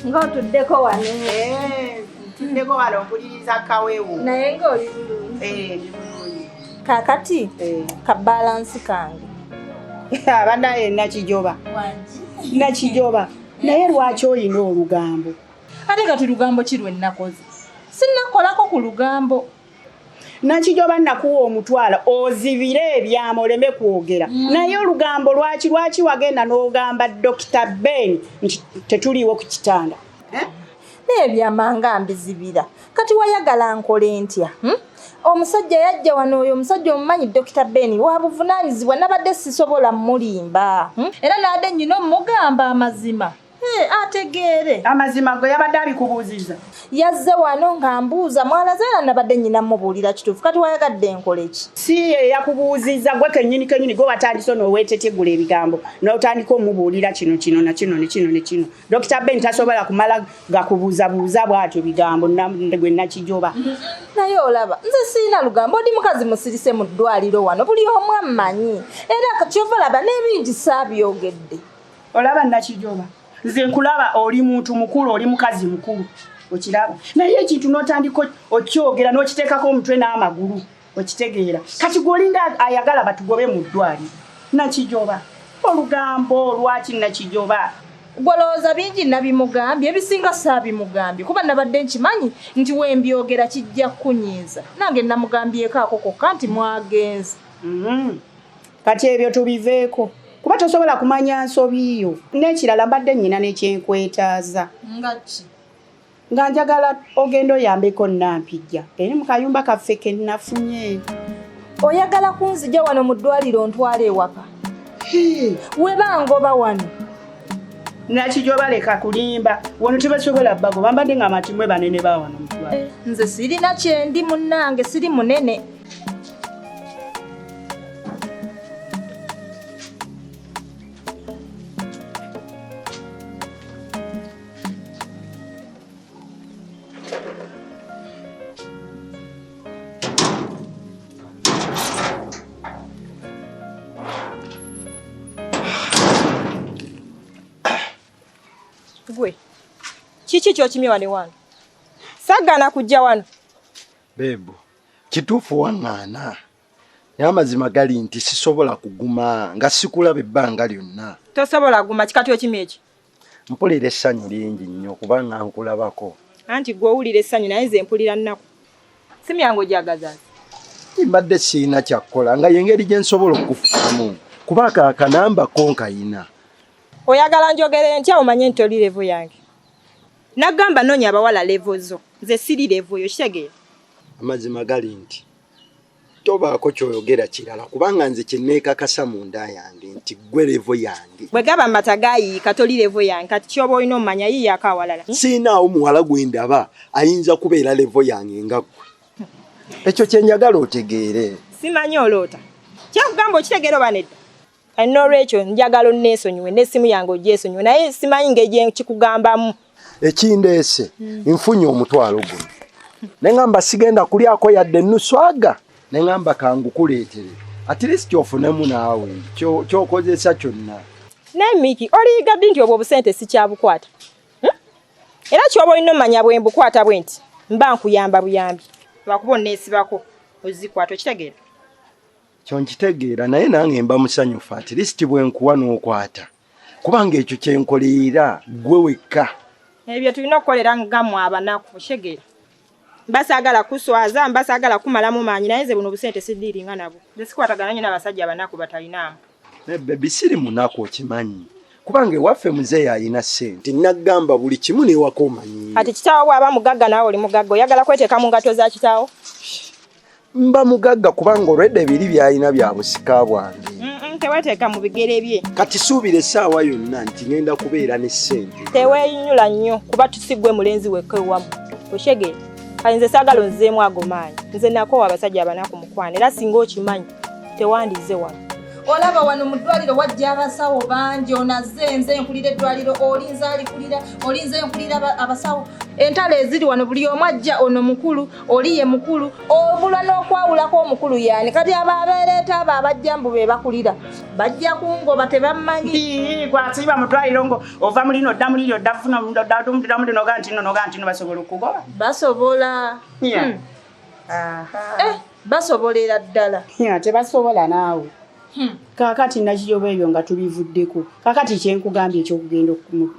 Ngo tuddeko wano. Tuddeko wano mpuliriza kaweewo. Naye ng'oli bulungi. Kakati ka balance kange. Abadde nakijoba. Nakijoba. Naye lwaki olina olugambo? Ate kati lugambo ki lwe nnakoze? Sinnakolako ku lugambo. Nakijoba nakuwa omutwala ozibire ebyama oleme kwogera. Naye olugambo lwaki wagenda n'ogamba Dr. Ben nti tetuliwo ku kitanda? N'ebyama nga mbizibira. Kati wayagala nkole ntya? Omusajja yajja wano oyo omusajja omumanyi Dr. Ben wa buvunaanyizibwa nabadde sisobola mulimba. Era naadde nnyina omugamba amazima. Ategeere. Amazima go yabadde abikubuuziza. Yazze wano ng'ambuuza mwalazaala nabadde nnyina mubuulira kituufu kati wayagadde nkole ki? Si ye yakubuuziza gwe kennyini gwe watandise n'oweetetegula ebigambo n'otandika omubuulira kino na kino ne kino ne kino. Dr. Ben tasobola kumala gakubuuzabuuza bw'atyo bigambo gwe nakijoba. Naye olaba nze siina lugambo oli mukazi musirise mu ddwaliro wano buli omu ammanyi era kyova laba n'ebingi saabyogedde. Olaba nakijoba. Nze nkulaba oli muntu mukulu oli mukazi mukulu okiraba naye ekintu n'otandika okyogera n'okiteekako omutwe n'amagulu okitegeera kati gwolinga ayagala batugobe mu ddwaliro nakijoba olugambo lwaki nakijoba gwolowooza bingi nabimugambye ebisinga saabimugambye kuba nabadde nkimanyi nti wembyogera kijja kunyiiza nange namugambyeko ako kokka nti mwagenze. Kati ebyo tubiveeko kuba tosobola kumanya nsobiyo n'ekirala mbadde nnyina n'ekyenkwetaaza. Nga njagala ogenda oyambeko Nampijja eri mu kayumba kaffe ke nafunye. Oyagala kunzija wano mu ddwaliro ntwale ewaka? Webangoba wano. Nakijoba leka kulimba wano tebasobola bagoba mbadde nga matimwe banene ba wano mu ddwaliro. Nze sirina kyendi munnange siri munene. Gwe kiki kyokimye wane wano? Sagana kujja wano. Bebo kituufu wangana n'amazima gali nti sisobola kuguma nga sikulaba ebbanga lyonna. Tosobola guma kikati okimye eki? Mpulira essanyu lingi nnyo kubanga nkulabako. Anti gwe owulira essanyu naye nze mpulira nnaku. Simu yange ogyagaza? Mbadde siina kyakkola nga y'engeri gye nsobola okufunamu kuba akanamba ko nkayina. Oyagala njogere ntya omanye nti oli levo yange? Nagamba noonya abawala levo zo. Nze siri levo yo kitegeera. Amazima gali nti tobaako kyoyogera kirala kubanga nze kyenneekakasa munda yange nti gwe levo yange. Bwe gaba matagayiika toli levo yange kati kyoba olina omanya yiyaako awalala. Siinaawo muwala gwe ndaba ayinza kubeera levo yange nga ggwe. Ekyo kyenjagala otegeere. Simanyi oloota. Kyakugamba okitegeera oba nedda? N'olwekyo njagala onneesonyiwe n'essimu yange ogyeesonyiwe naye simanyi ng'egye kikugambamu. Ekindeese nfunye omutwalo guno. Ne ngamba sigenda kulyako yadde nnuswaga ne ngamba kangukuleetere. At least ofunemu naawe ky'okozesa kyonna. Naye Miki oliyigadde nti obwo obusente sikyabukwata. Era ky'oba olina omanya bwe mbukwata bwe nti mba nkuyamba buyambi. Lwakuba onneesibako ozikwata okitegeera. Kyonjitegeera naye nange mba musanyufu at least bwe nkuwa n'okwata. Kubanga ekyo kyenkoleera gwe wekka. Ebyo tulina okukolera ngammwe abanaku okitegeera. Mbasaagala kuswaza mbasaagala kumalamu maanyi naye nze buno obusente siddiiringa nabo. Nze sikwatagana nnyo n'abasajja abanaku batalinamu. Bebi siri munaku okimanyi. Kubanga ewaffe muzeeyi alina ssente nagamba buli kimu n'ewaka omanyi. Kati kitaawo bw'aba mugagga naawe oli mugagga oyagala kweteeka mu ngato za kitaawo? Mba mugagga kubanga olwedde ebiri by'alina bya busika bwange. Teweteeka mu bigere bye. Kati suubira essaawa yonna nti ngenda kubeera ne ssente. Teweeyinyula nnyo kuba tusigwe mulenzi wekka ewamu. Oshege kale nze saagala onzeemu ago maanyi. Nze nakoowa abasajja abanaku mukwana era singa okimanyi tewandize wano. olaba wano mu ddwaliro wajja abasawo bangi onazze nze nkulira eddwaliro olinze nkulira abasawo entalo eziri wano buli omu ajja ono mukulu oli ye mukulu obulwa n'okwawulako omukulu yani kati abo abeereeta abo abajjambu be bakulira bajja kungoba tebammanyi kwasiba mu ddwaliro ngo ova mulino odda muliri odda funa noga ntino basobola okugoba basobola basobolera ddala tebasobola naawe kakati nakiyoba ebyo nga tubivuddeko kakati kyenkugambye ekyokugenda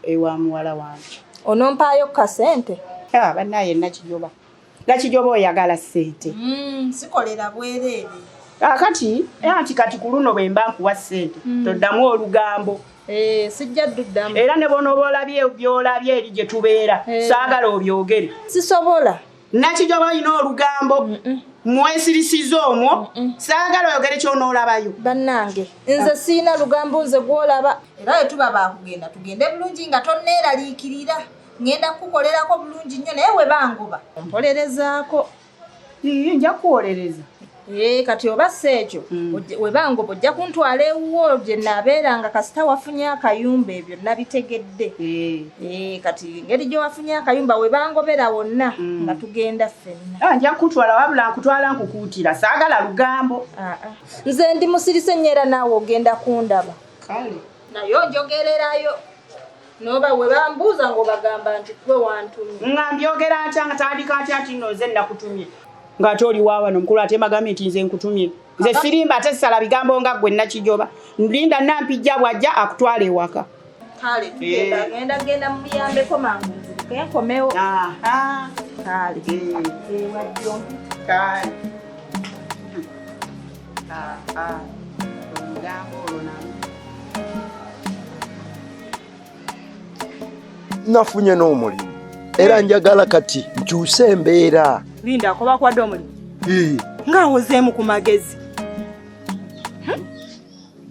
ewa muwala wange onompaayo kasente bannaye nakiyoba oyagala sente sikolera bwereere kakati kati ku luno bwe mba nkuwa sente toddamu olugambo sijja dduddamu era ne bonoba olabye byolabye eri gye tubeera saagala obyogere sisobola nakijoba olina olugambo mwesirisiza omwo saagala oyogere kyonoolabayo bannange nze siina lugambo nze gwolaba era wetuba bakugenda tugende bulungi nga tonneeraliikirira ngenda kukolerako bulungi nnyo naye we bangoba ompolerezaako nja kuwolereza kati oba si ekyo we bangoba ojja kuntwala ewuwo gye naabeeranga kasita wafunye akayumba ebyo nabitegedde kati ngeri gye wafunye akayumba we bangobera wonna nga tugenda ffenna nja kutwala wabula nkutwala nkukuutira saagala lugambo nze ndi musirise nnyo era naawe ogenda kundaba kale naye onjogererayo noba we bambuuza ng'obagamba nti gwe wantumye nga mbyogera atya nga tandika atya nti nno nze nakutumye ng'ate oli waawano omukulu ate magambye nti nze nkutumye nze sirimba ate sisala bigambo nga gwe nakijoba linda nampijja bw'ajja akutwala ewaka kale genda muyambeko mangu nkomewo kale nafunye n'omulimu era njagala kati nkyuse embeera linda akoba kwadde omulimu ng'awozeemu ku magezi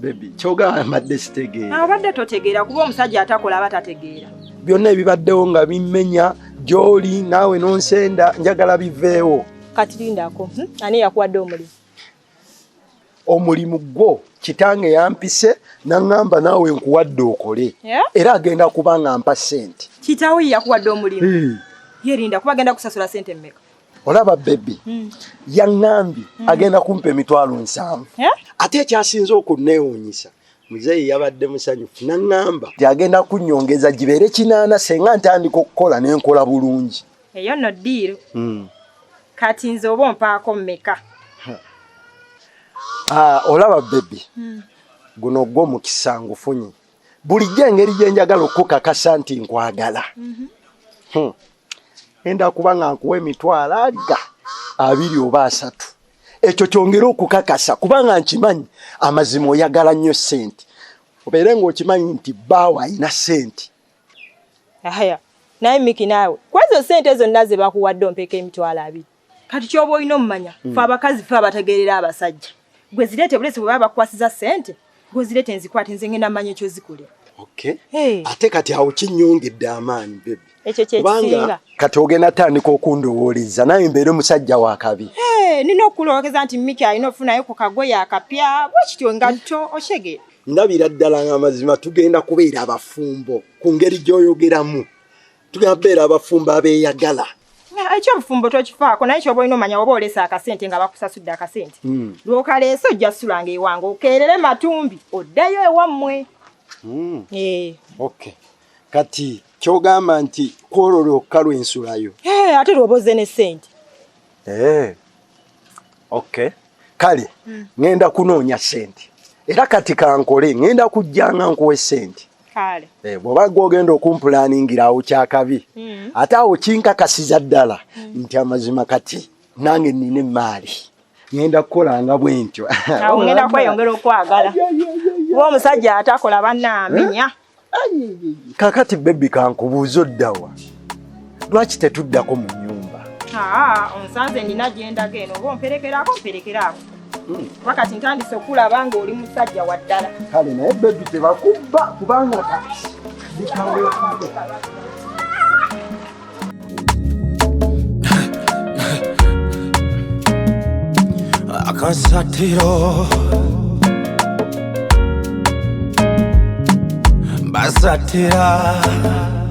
bebi kyogamba mbadde sitegeera obadde totegeera kuba omusajja atakola aba tategeera byonna ebibaddewo nga bimmenya gy'oli naawe nonsenda njagala biveewo kati lindako ani yakuwadde omulimu omulimu gwo kitange yampise naŋŋamba naawe nkuwadde okole era agenda kuba nga mpa ssente kitaawe yakuwadde omulimu yerinda kuba agenda kusasula ssente mmeka olaba bebi yaŋŋambye agenda kumpa emitwalo 7 ate ekyasinze okunneewuunyisa muzeeyi yabadde musanyufu naŋŋamba nti agenda kunnyongeza gibeere 8 senga ntandika okukola nenkola bulungi eyo nno ddiiro kati nze oba ompaako mmeka olaba bebi guno gwo mukisa ngufunye bulijjo engeri gye njagala okukakasa nti nkwagala enda kuba nga nkuwa emitwalo 20 oba 3 ekyo kyongera okukakasa kubanga nkimanyi amazima oyagala nnyo ssente obeere ng'okimanyi nti bbaawe alina ssente naye miki naawe kwezo ssente zonna ze bakuwadde ompeeka emitwalo 2 kati kyoba olina omumanya fe abakazi fe abategeerera abasajja gwe zireete bulesi bwe baba bakukwasiza ssente gwe zireete nzikwate nze ngenda manya ekyo zikolera ate kati awo kinnyongedde amaanyi bebi ekyo kyekisinga kati ogenda tandika okundowooleza naye mbeere musajja wa kabi nina okulowookeza nti miki alina ofunayo ku kagoye akapya bwekityo ngatto okyegera ndabira ddala ng'amazima tugenda kubeera abafumbo ku ngeri gy'oyogeramu tugenda kubeera abafumbo abeeyagala ekyobufumbo tokifaako naye kyoba olina omanya oba olesa akasente nga bakusasudde akasente lwokaleese ojja sulanga ewange okeerere matumbi oddayo ewammwe kati kyogamba nti kwolwo lwokka lwensulayo ate lwoba ozze ne ssente kale ŋŋenda kunoonya ssente era kati kankole ŋŋenda kujja nga nkuwa essente bw'oba gw'ogenda okumpulaningira awo kyakabi ate awo kinkakasiza ddala nti amazima kati nange nnina emmaali ŋŋenda kukolanga bwe ntyo awo ŋŋenda kweyongera okwagala kuba omusajja atakola bannaamenya kakati bebi kankubuuza oddawa lwaki tetuddako mu nnyumba onsanze nina gyendaga eno oba omperekeraako wakati ntandise okulaba nga oli musajja wa ddala kale naye bebi tebakubba kubanga kati AKASATTIRO AKASATTIRO